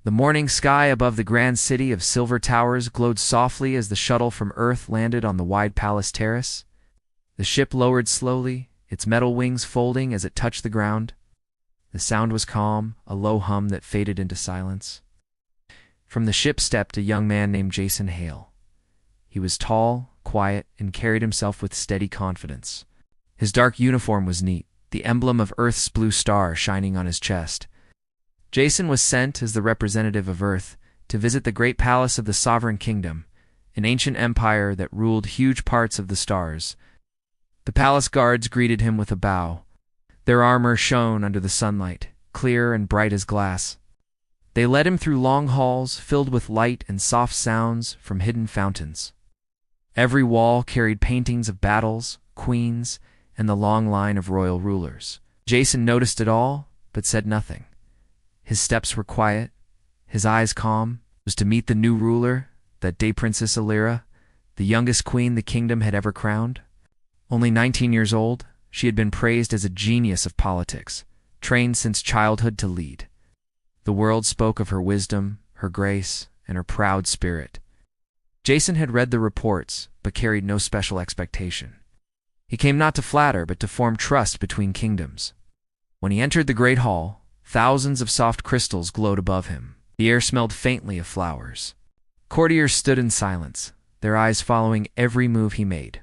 The morning sky above the grand city of silver towers glowed softly as the shuttle from Earth landed on the wide palace terrace. The ship lowered slowly, its metal wings folding as it touched the ground. The sound was calm, a low hum that faded into silence. From the ship stepped a young man named Jason Hale. He was tall, quiet, and carried himself with steady confidence. His dark uniform was neat, the emblem of Earth's blue star shining on his chest. Jason was sent as the representative of Earth to visit the great palace of the Sovereign Kingdom, an ancient empire that ruled huge parts of the stars. The palace guards greeted him with a bow. Their armor shone under the sunlight, clear and bright as glass. They led him through long halls filled with light and soft sounds from hidden fountains. Every wall carried paintings of battles, queens, and the long line of royal rulers. Jason noticed it all, but said nothing. His steps were quiet, his eyes calm. It was to meet the new ruler, that day Princess Alira, the youngest queen the kingdom had ever crowned. Only 19 years old, she had been praised as a genius of politics, trained since childhood to lead. The world spoke of her wisdom, her grace, and her proud spirit. Jason had read the reports, but carried no special expectation. He came not to flatter, but to form trust between kingdoms. When he entered the great hall, thousands of soft crystals glowed above him. The air smelled faintly of flowers. Courtiers stood in silence, their eyes following every move he made.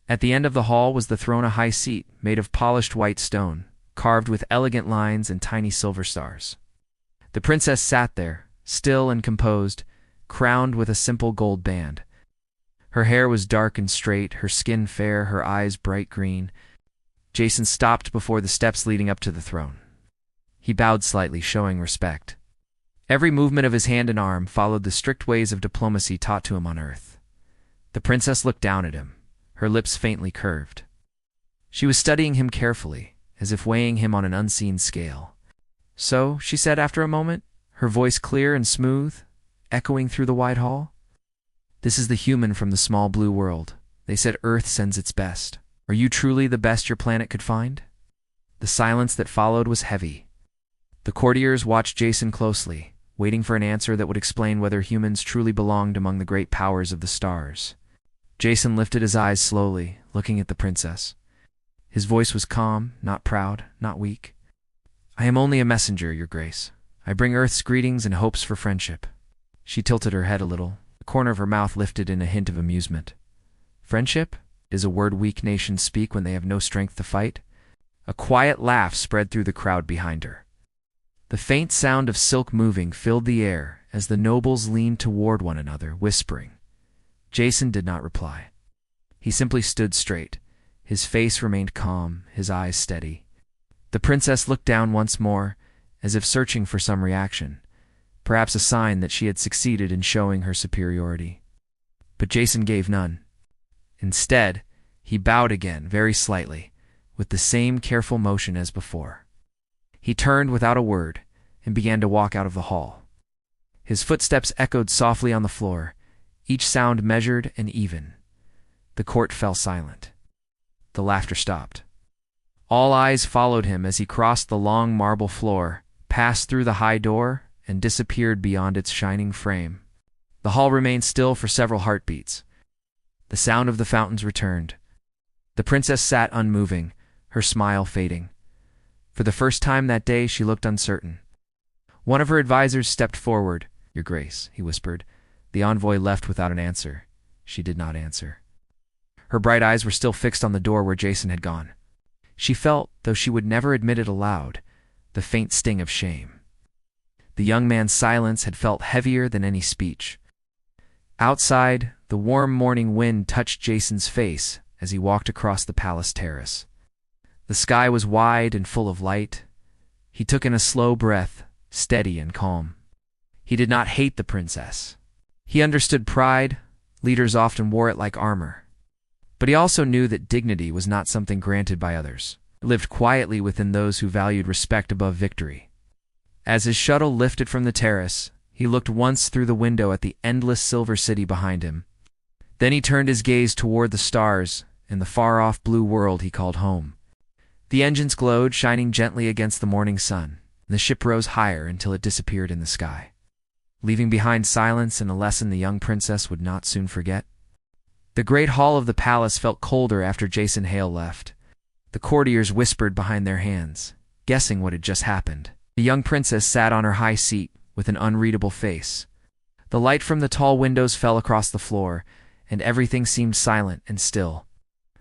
At the end of the hall was the throne, a high seat made of polished white stone, carved with elegant lines and tiny silver stars. The princess sat there, still and composed, crowned with a simple gold band. Her hair was dark and straight, her skin fair, her eyes bright green. Jason stopped before the steps leading up to the throne. He bowed slightly, showing respect. Every movement of his hand and arm followed the strict ways of diplomacy taught to him on Earth. The princess looked down at him, her lips faintly curved. She was studying him carefully, as if weighing him on an unseen scale. "So," she said after a moment, her voice clear and smooth, echoing through the wide hall, "this is the human from the small blue world. They said Earth sends its best. Are you truly the best your planet could find?" The silence that followed was heavy. The courtiers watched Jason closely, waiting for an answer that would explain whether humans truly belonged among the great powers of the stars. Jason lifted his eyes slowly, looking at the princess. His voice was calm, not proud, not weak. "I am only a messenger, your grace. I bring Earth's greetings and hopes for friendship." She tilted her head a little, the corner of her mouth lifted in a hint of amusement. "Friendship is a word weak nations speak when they have no strength to fight." A quiet laugh spread through the crowd behind her. The faint sound of silk moving filled the air as the nobles leaned toward one another, whispering. Jason did not reply. He simply stood straight. His face remained calm, his eyes steady. The princess looked down once more, as if searching for some reaction, perhaps a sign that she had succeeded in showing her superiority. But Jason gave none. Instead, he bowed again, very slightly, with the same careful motion as before. He turned without a word and began to walk out of the hall. His footsteps echoed softly on the floor, each sound measured and even. The court fell silent. The laughter stopped. All eyes followed him as he crossed the long marble floor, passed through the high door, and disappeared beyond its shining frame. The hall remained still for several heartbeats. The sound of the fountains returned. The princess sat unmoving, her smile fading. For the first time that day, she looked uncertain. One of her advisors stepped forward. "Your Grace," he whispered. The envoy left without an answer. She did not answer. Her bright eyes were still fixed on the door where Jason had gone. She felt, though she would never admit it aloud, the faint sting of shame. The young man's silence had felt heavier than any speech. Outside, the warm morning wind touched Jason's face as he walked across the palace terrace. The sky was wide and full of light. He took in a slow breath, steady and calm. He did not hate the princess. He understood pride. Leaders often wore it like armor. But he also knew that dignity was not something granted by others. It lived quietly within those who valued respect above victory. As his shuttle lifted from the terrace, he looked once through the window at the endless silver city behind him. Then he turned his gaze toward the stars and the far-off blue world he called home. The engines glowed, shining gently against the morning sun. The ship rose higher until it disappeared in the sky. leaving behind silence and a lesson the young princess would not soon forget. The great hall of the palace felt colder after Jason Hale left. The courtiers whispered behind their hands, guessing what had just happened. The young princess sat on her high seat with an unreadable face. The light from the tall windows fell across the floor, and everything seemed silent and still.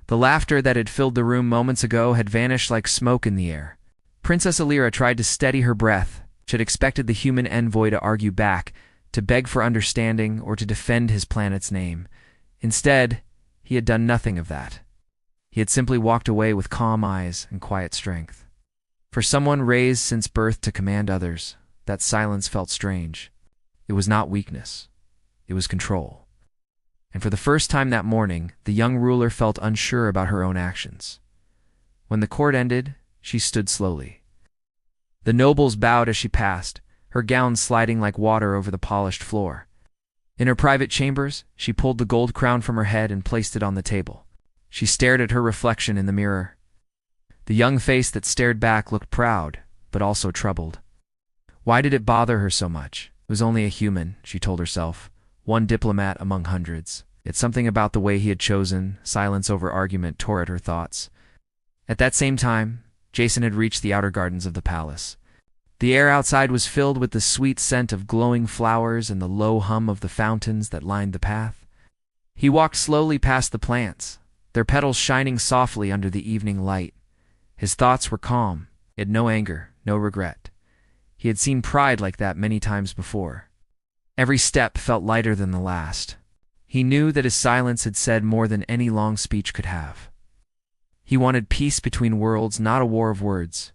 The laughter that had filled the room moments ago had vanished like smoke in the air. Princess Alira tried to steady her breath. She had expected the human envoy to argue back, to beg for understanding, or to defend his planet's name. Instead, he had done nothing of that. He had simply walked away with calm eyes and quiet strength. For someone raised since birth to command others, that silence felt strange. It was not weakness. It was control. And for the first time that morning, the young ruler felt unsure about her own actions. When the court ended, she stood slowly. The nobles bowed as she passed, her gown sliding like water over the polished floor. In her private chambers, she pulled the gold crown from her head and placed it on the table. She stared at her reflection in the mirror. The young face that stared back looked proud, but also troubled. Why did it bother her so much? It was only a human, she told herself, one diplomat among hundreds. Yet something about the way he had chosen silence over argument tore at her thoughts. At that same time, Jason had reached the outer gardens of the palace. The air outside was filled with the sweet scent of glowing flowers and the low hum of the fountains that lined the path. He walked slowly past the plants, their petals shining softly under the evening light. His thoughts were calm. He had no anger, no regret. He had seen pride like that many times before. Every step felt lighter than the last. He knew that his silence had said more than any long speech could have. He wanted peace between worlds, not a war of words.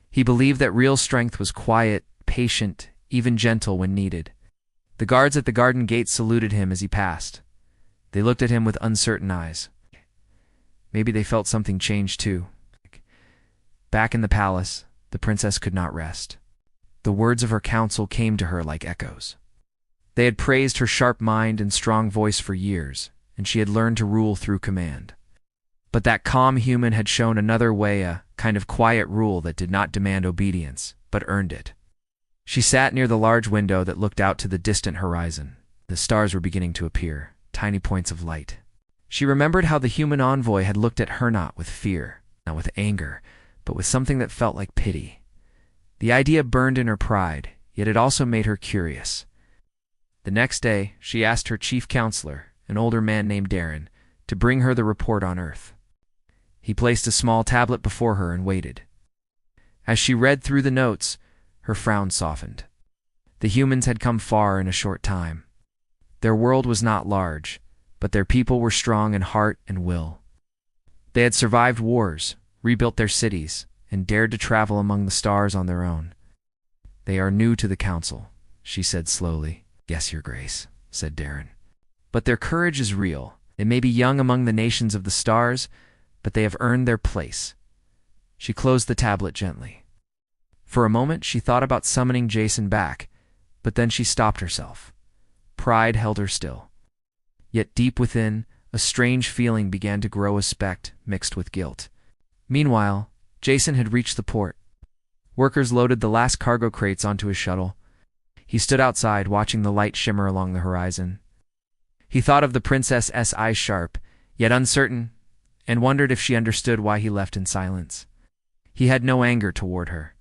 He believed that real strength was quiet, patient, even gentle when needed. The guards at the garden gate saluted him as he passed. They looked at him with uncertain eyes. Maybe they felt something change too. Back in the palace, the princess could not rest. The words of her council came to her like echoes. They had praised her sharp mind and strong voice for years, and she had learned to rule through command. But that calm human had shown another way, a kind of quiet rule that did not demand obedience, but earned it. She sat near the large window that looked out to the distant horizon. The stars were beginning to appear, tiny points of light. She remembered how the human envoy had looked at her not with fear, not with anger, but with something that felt like pity. The idea burned in her pride, yet it also made her curious. The next day, she asked her chief counselor, an older man named Darren, to bring her the report on Earth. He placed a small tablet before her and waited. As she read through the notes, her frown softened. The humans had come far in a short time. Their world was not large, but their people were strong in heart and will. They had survived wars, rebuilt their cities, and dared to travel among the stars on their own. "They are new to the council," she said slowly. "Yes, Your Grace," said Darren. "But their courage is real. They may be young among the nations of the stars, but they have earned their place." She closed the tablet gently. For a moment, she thought about summoning Jason back, but then she stopped herself. Pride held her still. Yet deep within, a strange feeling began to grow, a speck mixed with guilt. Meanwhile, Jason had reached the port. Workers loaded the last cargo crates onto his shuttle. He stood outside, watching the light shimmer along the horizon. He thought of the princess's eyes sharp, yet uncertain, and wondered if she understood why he left in silence. He had no anger toward her.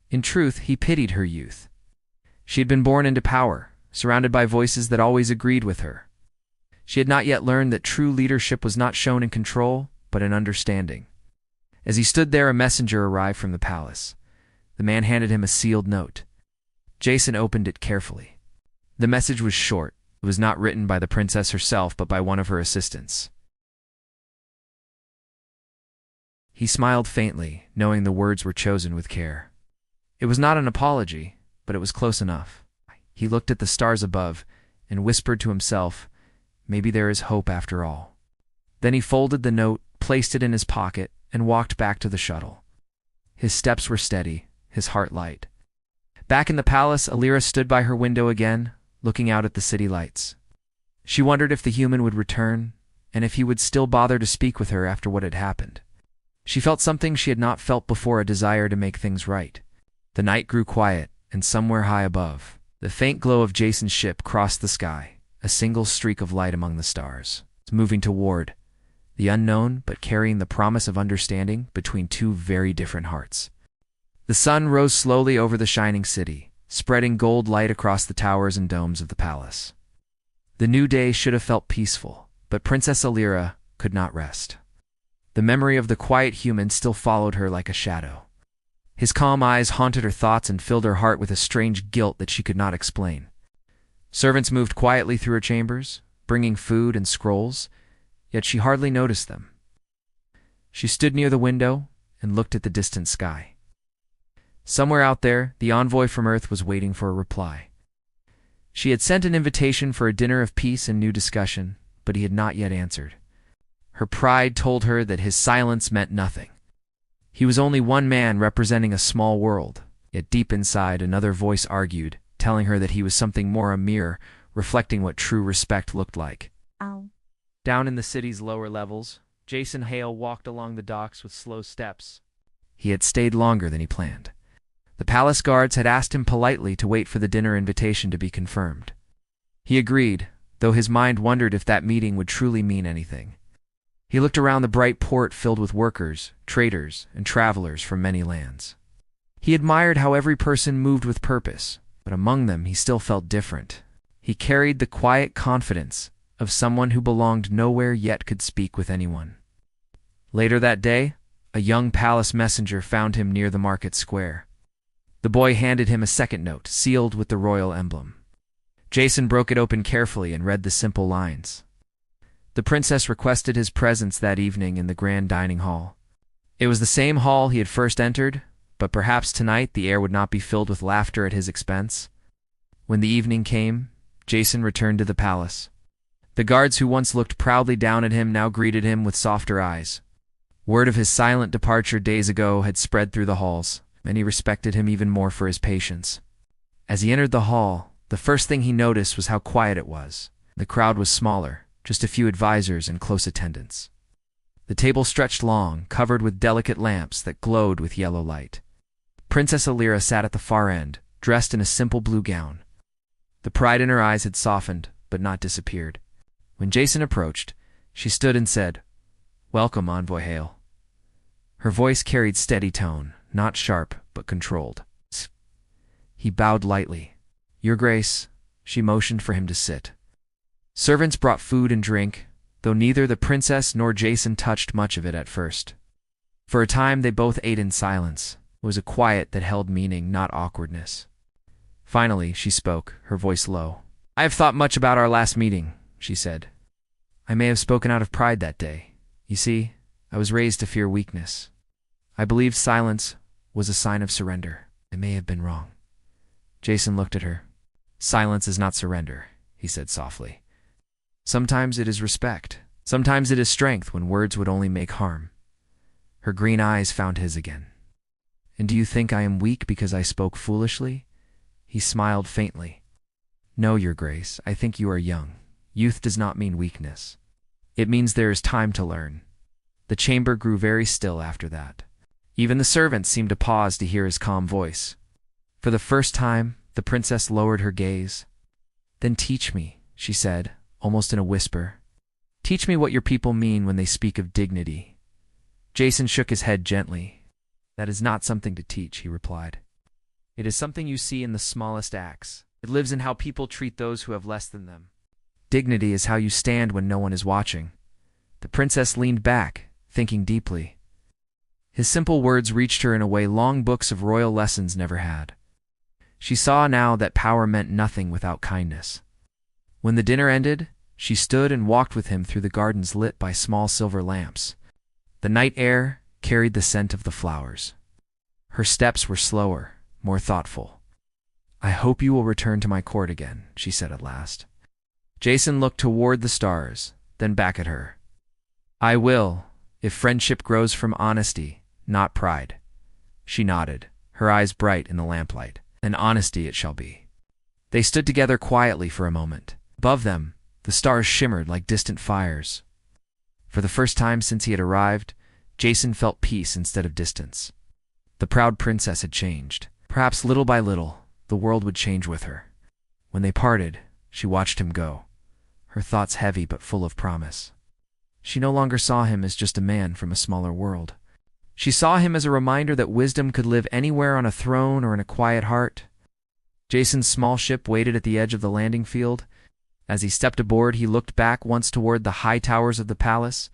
In truth, he pitied her youth. She had been born into power, surrounded by voices that always agreed with her. She had not yet learned that true leadership was not shown in control, but in understanding. As he stood there, a messenger arrived from the palace. The man handed him a sealed note. Jason opened it carefully. The message was short. It was not written by the princess herself, but by one of her assistants. He smiled faintly, knowing the words were chosen with care. It was not an apology, but it was close enough. He looked at the stars above and whispered to himself, "Maybe there is hope after all." Then he folded the note, placed it in his pocket, and walked back to the shuttle. His steps were steady, his heart light. Back in the palace, Alira stood by her window again, looking out at the city lights. She wondered if the human would return, and if he would still bother to speak with her after what had happened. She felt something she had not felt before, a desire to make things right. The night grew quiet, and somewhere high above, The faint glow of Jason's ship crossed the sky, a single streak of light among the stars, moving toward the unknown but carrying the promise of understanding between two very different hearts. The sun rose slowly over the shining city, spreading gold light across the towers and domes of the palace. The new day should have felt peaceful, but Princess Alira could not rest. The memory of the quiet human still followed her like a shadow. His calm eyes haunted her thoughts and filled her heart with a strange guilt that she could not explain. Servants moved quietly through her chambers, bringing food and scrolls, yet she hardly noticed them. She stood near the window and looked at the distant sky. Somewhere out there, the envoy from Earth was waiting for a reply. She had sent an invitation for a dinner of peace and new discussion, but he had not yet answered. Her pride told her that his silence meant nothing. He was only one man representing a small world, yet deep inside another voice argued, telling her that he was something more, a mirror, reflecting what true respect looked like. Ow. Down in the city's lower levels, Jason Hale walked along the docks with slow steps. He had stayed longer than he planned. The palace guards had asked him politely to wait for the dinner invitation to be confirmed. He agreed, though his mind wondered if that meeting would truly mean anything. He looked around the bright port filled with workers, traders, and travelers from many lands. He admired how every person moved with purpose, but among them he still felt different. He carried the quiet confidence of someone who belonged nowhere yet could speak with anyone. Later that day, a young palace messenger found him near the market square. The boy handed him a second note, sealed with the royal emblem. Jason broke it open carefully and read the simple lines. The princess requested his presence that evening in the grand dining hall. It was the same hall he had first entered, but perhaps tonight the air would not be filled with laughter at his expense. When the evening came, Jason returned to the palace. The guards who once looked proudly down at him now greeted him with softer eyes. Word of his silent departure days ago had spread through the halls. Many respected him even more for his patience. As he entered the hall, the first thing he noticed was how quiet it was. The crowd was smaller, just a few advisors and close attendants. The table stretched long, covered with delicate lamps that glowed with yellow light. Princess Alira sat at the far end, dressed in a simple blue gown. The pride in her eyes had softened, but not disappeared. When Jason approached, she stood and said, "Welcome, Envoy Hale." Her voice carried steady tone, not sharp, but controlled. He bowed lightly. "Your Grace," she motioned for him to sit. Servants brought food and drink, though neither the princess nor Jason touched much of it at first. For a time they both ate in silence. It was a quiet that held meaning, not awkwardness. Finally, she spoke, her voice low. "I have thought much about our last meeting," she said. "I may have spoken out of pride that day. You see, I was raised to fear weakness. I believed silence was a sign of surrender. I may have been wrong." Jason looked at her. "Silence is not surrender," he said softly. "Sometimes it is respect. Sometimes it is strength when words would only make harm." Her green eyes found his again. "And do you think I am weak because I spoke foolishly?" He smiled faintly. "No, Your Grace, I think you are young. Youth does not mean weakness. It means there is time to learn." The chamber grew very still after that. Even the servants seemed to pause to hear his calm voice. For the first time, the princess lowered her gaze. "Then teach me," she said, almost in a whisper. "Teach me what your people mean when they speak of dignity." Jason shook his head gently. "That is not something to teach," he replied. "It is something you see in the smallest acts. It lives in how people treat those who have less than them. Dignity is how you stand when no one is watching." The princess leaned back, thinking deeply. His simple words reached her in a way long books of royal lessons never had. She saw now that power meant nothing without kindness. When the dinner ended, she stood and walked with him through the gardens lit by small silver lamps. The night air carried the scent of the flowers. Her steps were slower, more thoughtful. "I hope you will return to my court again," she said at last. Jason looked toward the stars, then back at her. "I will, if friendship grows from honesty, not pride." She nodded, her eyes bright in the lamplight. "And honesty it shall be." They stood together quietly for a moment. Above them, the stars shimmered like distant fires. For the first time since he had arrived, Jason felt peace instead of distance. The proud princess had changed. Perhaps little by little, the world would change with her. When they parted, she watched him go, her thoughts heavy but full of promise. She no longer saw him as just a man from a smaller world. She saw him as a reminder that wisdom could live anywhere on a throne or in a quiet heart. Jason's small ship waited at the edge of the landing field. As he stepped aboard, he looked back once toward the high towers of the palace.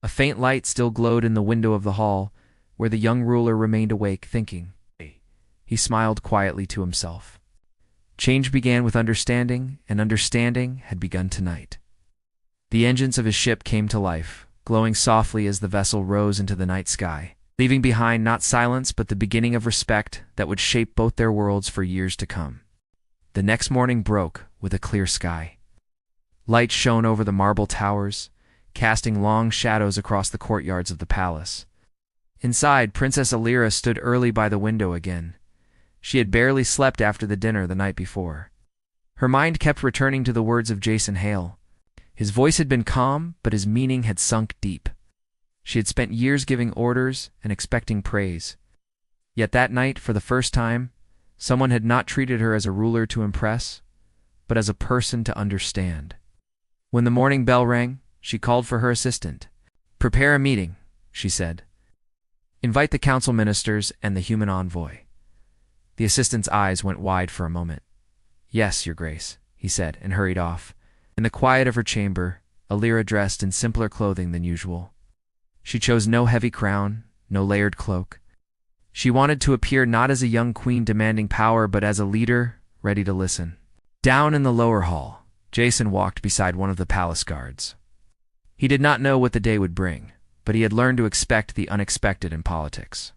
A faint light still glowed in the window of the hall, where the young ruler remained awake, thinking. He smiled quietly to himself. Change began with understanding, and understanding had begun tonight. The engines of his ship came to life, glowing softly as the vessel rose into the night sky, leaving behind not silence but the beginning of respect that would shape both their worlds for years to come. The next morning broke with a clear sky. Light shone over the marble towers, casting long shadows across the courtyards of the palace. Inside, Princess Alira stood early by the window again. She had barely slept after the dinner the night before. Her mind kept returning to the words of Jason Hale. His voice had been calm, but his meaning had sunk deep. She had spent years giving orders and expecting praise. Yet that night, for the first time, someone had not treated her as a ruler to impress, but as a person to understand. When the morning bell rang, she called for her assistant. "Prepare a meeting," she said. "Invite the council ministers and the human envoy." The assistant's eyes went wide for a moment. "Yes, Your Grace," he said, and hurried off. In the quiet of her chamber, Alira dressed in simpler clothing than usual. She chose no heavy crown, no layered cloak. She wanted to appear not as a young queen demanding power, but as a leader ready to listen. Down in the lower hall, Jason walked beside one of the palace guards. He did not know what the day would bring, but he had learned to expect the unexpected in politics.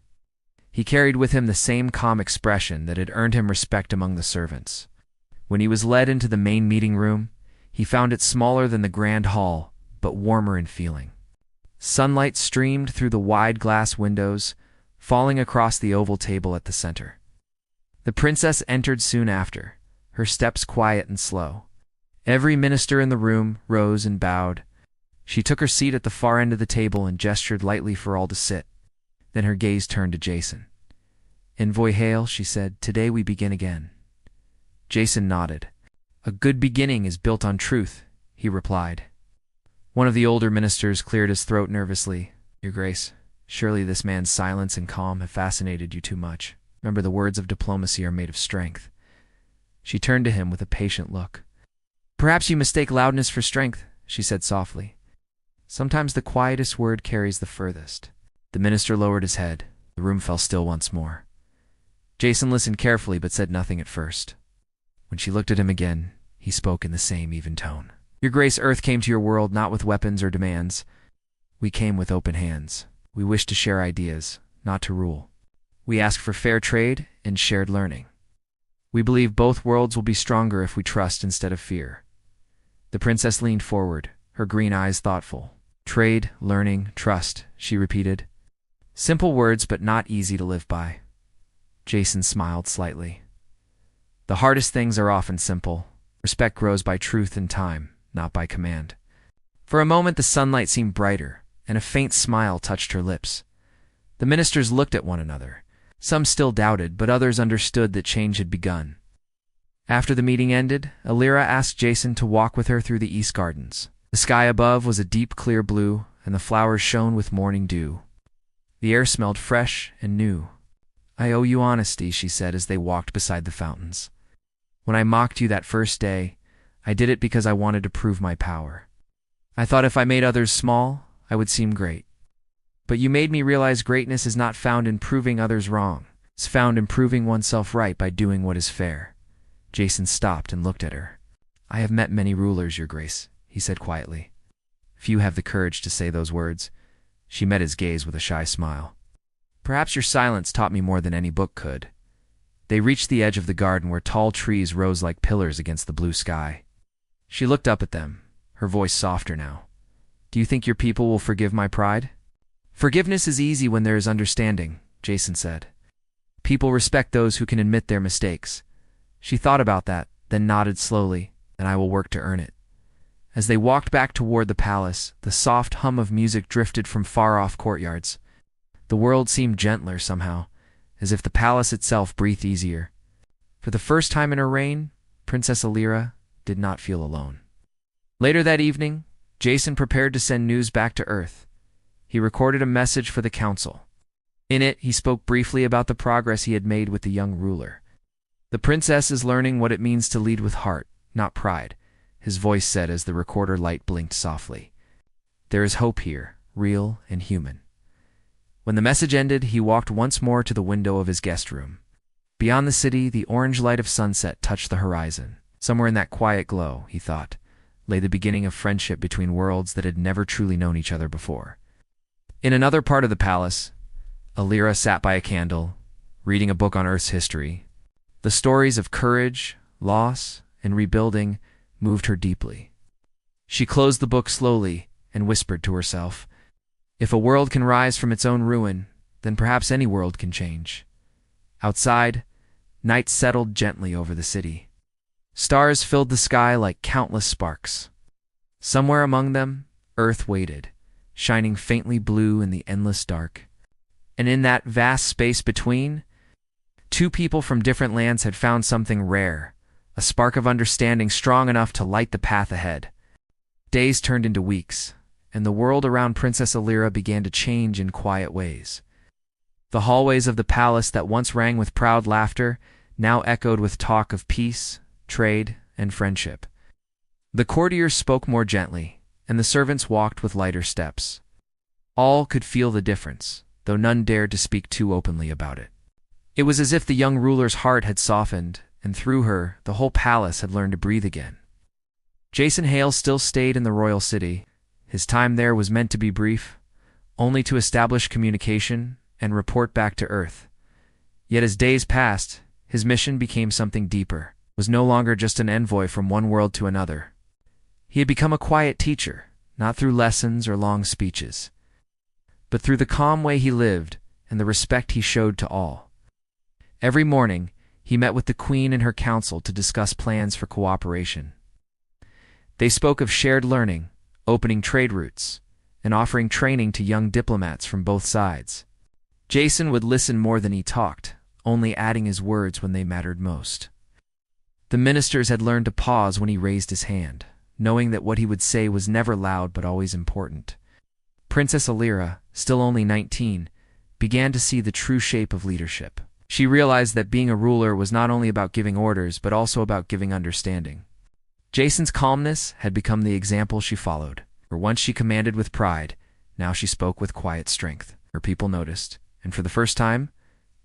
He carried with him the same calm expression that had earned him respect among the servants. When he was led into the main meeting room, he found it smaller than the grand hall, but warmer in feeling. Sunlight streamed through the wide glass windows, falling across the oval table at the center. The princess entered soon after, her steps quiet and slow. Every minister in the room rose and bowed. She took her seat at the far end of the table and gestured lightly for all to sit. Then her gaze turned to Jason. "Envoy Hale," she said, "today we begin again." Jason nodded. "A good beginning is built on truth," he replied. One of the older ministers cleared his throat nervously. "Your Grace, surely this man's silence and calm have fascinated you too much. Remember, the words of diplomacy are made of strength." She turned to him with a patient look. "Perhaps you mistake loudness for strength," she said softly. "Sometimes the quietest word carries the furthest." The minister lowered his head. The room fell still once more. Jason listened carefully but said nothing at first. When she looked at him again, he spoke in the same even tone. "Your Grace, Earth came to your world not with weapons or demands. We came with open hands. We wish to share ideas, not to rule. We ask for fair trade and shared learning. We believe both worlds will be stronger if we trust instead of fear." The princess leaned forward, her green eyes thoughtful. "Trade, learning, trust," she repeated. Simple words, but not easy to live by. Jason smiled slightly. The hardest things are often simple. Respect grows by truth and time, not by command. For a moment the sunlight seemed brighter, and a faint smile touched her lips. The ministers looked at one another. Some still doubted, but others understood that change had begun. After the meeting ended, Alira asked Jason to walk with her through the East Gardens. The sky above was a deep clear blue, and the flowers shone with morning dew. The air smelled fresh and new. "I owe you honesty," she said as they walked beside the fountains. "When I mocked you that first day, I did it because I wanted to prove my power. I thought if I made others small, I would seem great. But you made me realize greatness is not found in proving others wrong. It's found in proving oneself right by doing what is fair." Jason stopped and looked at her. "I have met many rulers, Your Grace," he said quietly. "Few have the courage to say those words." She met his gaze with a shy smile. "Perhaps your silence taught me more than any book could." They reached the edge of the garden where tall trees rose like pillars against the blue sky. She looked up at them, her voice softer now. "Do you think your people will forgive my pride?" "Forgiveness is easy when there is understanding," Jason said. "People respect those who can admit their mistakes." She thought about that, then nodded slowly, "and I will work to earn it." As they walked back toward the palace, the soft hum of music drifted from far-off courtyards. The world seemed gentler somehow, as if the palace itself breathed easier. For the first time in her reign, Princess Alira did not feel alone. Later that evening, Jason prepared to send news back to Earth. He recorded a message for the council. In it, he spoke briefly about the progress he had made with the young ruler. "The princess is learning what it means to lead with heart, not pride," his voice said as the recorder light blinked softly. "There is hope here, real and human." When the message ended, he walked once more to the window of his guest room. Beyond the city, the orange light of sunset touched the horizon. Somewhere in that quiet glow, he thought, lay the beginning of friendship between worlds that had never truly known each other before. In another part of the palace, Alira sat by a candle, reading a book on Earth's history. The stories of courage, loss, and rebuilding moved her deeply. She closed the book slowly and whispered to herself, "If a world can rise from its own ruin, then perhaps any world can change." Outside, night settled gently over the city. Stars filled the sky like countless sparks. Somewhere among them, Earth waited, shining faintly blue in the endless dark. And in that vast space between, two people from different lands had found something rare, a spark of understanding strong enough to light the path ahead. Days turned into weeks, and the world around Princess Alira began to change in quiet ways. The hallways of the palace that once rang with proud laughter now echoed with talk of peace, trade, and friendship. The courtiers spoke more gently, and the servants walked with lighter steps. All could feel the difference, though none dared to speak too openly about it. It was as if the young ruler's heart had softened, and through her, the whole palace had learned to breathe again. Jason Hale still stayed in the royal city. His time there was meant to be brief, only to establish communication and report back to Earth. Yet as days passed, his mission became something deeper. It was no longer just an envoy from one world to another. He had become a quiet teacher, not through lessons or long speeches, but through the calm way he lived and the respect he showed to all. Every morning, he met with the Queen and her council to discuss plans for cooperation. They spoke of shared learning, opening trade routes, and offering training to young diplomats from both sides. Jason would listen more than he talked, only adding his words when they mattered most. The ministers had learned to pause when he raised his hand, knowing that what he would say was never loud but always important. Princess Alira, still only 19, began to see the true shape of leadership. She realized that being a ruler was not only about giving orders but also about giving understanding. Jason's calmness had become the example she followed. For once she commanded with pride, now she spoke with quiet strength. Her people noticed, and for the first time,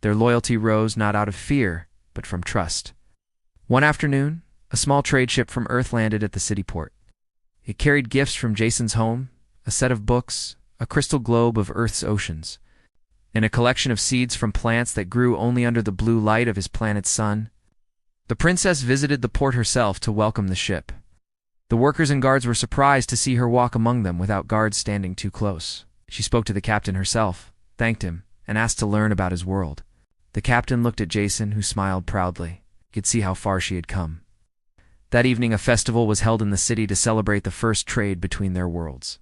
their loyalty rose not out of fear, but from trust. One afternoon, a small trade ship from Earth landed at the city port. It carried gifts from Jason's home, a set of books, a crystal globe of Earth's oceans, and a collection of seeds from plants that grew only under the blue light of his planet's sun. The princess visited the port herself to welcome the ship. The workers and guards were surprised to see her walk among them without guards standing too close. She spoke to the captain herself, thanked him, and asked to learn about his world. The captain looked at Jason, who smiled proudly. He could see how far she had come. That evening, a festival was held in the city to celebrate the first trade between their worlds.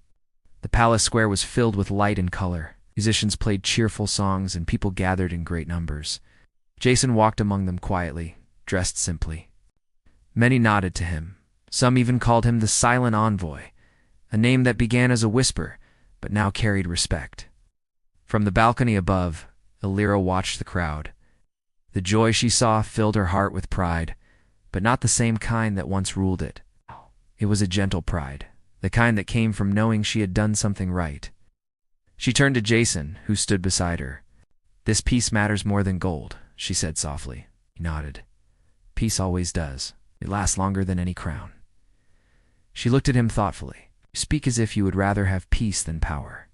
The palace square was filled with light and color. Musicians played cheerful songs, and people gathered in great numbers. Jason walked among them quietly, dressed simply. Many nodded to him. Some even called him the Silent Envoy, a name that began as a whisper, but now carried respect. From the balcony above, Alira watched the crowd. The joy she saw filled her heart with pride, but not the same kind that once ruled it. It was a gentle pride, the kind that came from knowing she had done something right. She turned to Jason, who stood beside her. "This peace matters more than gold," she said softly. He nodded. "Peace always does. It lasts longer than any crown." She looked at him thoughtfully. "You speak as if you would rather have peace than power."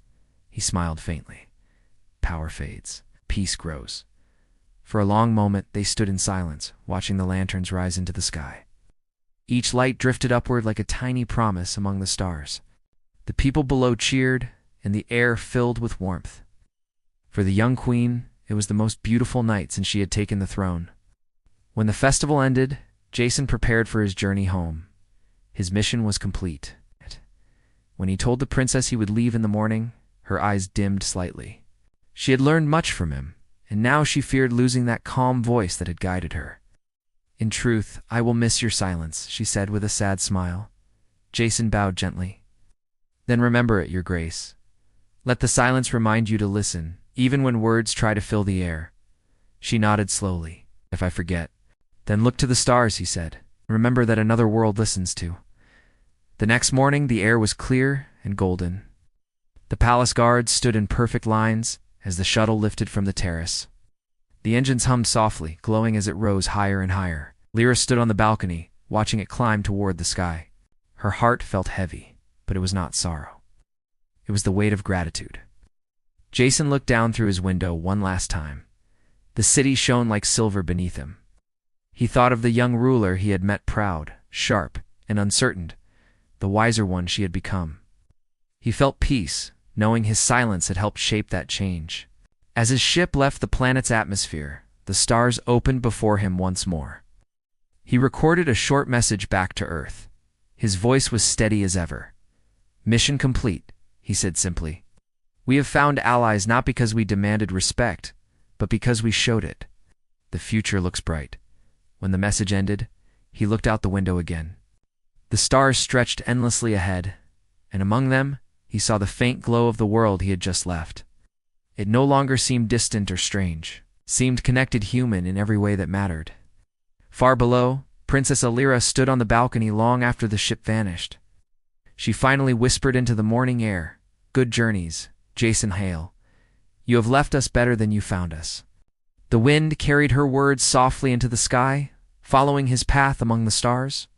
He smiled faintly. "Power fades. Peace grows." For a long moment, they stood in silence, watching the lanterns rise into the sky. Each light drifted upward like a tiny promise among the stars. The people below cheered, and the air filled with warmth. For the young queen, it was the most beautiful night since she had taken the throne. When the festival ended, Jason prepared for his journey home. His mission was complete. When he told the princess he would leave in the morning, her eyes dimmed slightly. She had learned much from him, and now she feared losing that calm voice that had guided her. "In truth, I will miss your silence," she said with a sad smile. Jason bowed gently. "Then remember it, Your Grace. Let the silence remind you to listen, even when words try to fill the air." She nodded slowly. "If I forget." "Then look to the stars," he said. "Remember that another world listens to." The next morning the air was clear and golden. The palace guards stood in perfect lines as the shuttle lifted from the terrace. The engines hummed softly, glowing as it rose higher and higher. Lyra stood on the balcony, watching it climb toward the sky. Her heart felt heavy, but it was not sorrow. It was the weight of gratitude. Jason looked down through his window one last time. The city shone like silver beneath him. He thought of the young ruler he had met, proud, sharp, and uncertain, the wiser one she had become. He felt peace, knowing his silence had helped shape that change. As his ship left the planet's atmosphere, the stars opened before him once more. He recorded a short message back to Earth. His voice was steady as ever. "Mission complete," he said simply. "We have found allies not because we demanded respect, but because we showed it. The future looks bright." When the message ended, he looked out the window again. The stars stretched endlessly ahead, and among them, he saw the faint glow of the world he had just left. It no longer seemed distant or strange, seemed connected, human in every way that mattered. Far below, Princess Alira stood on the balcony long after the ship vanished. She finally whispered into the morning air, "Good journeys, Jason Hale. You have left us better than you found us." The wind carried her words softly into the sky, following his path among the stars.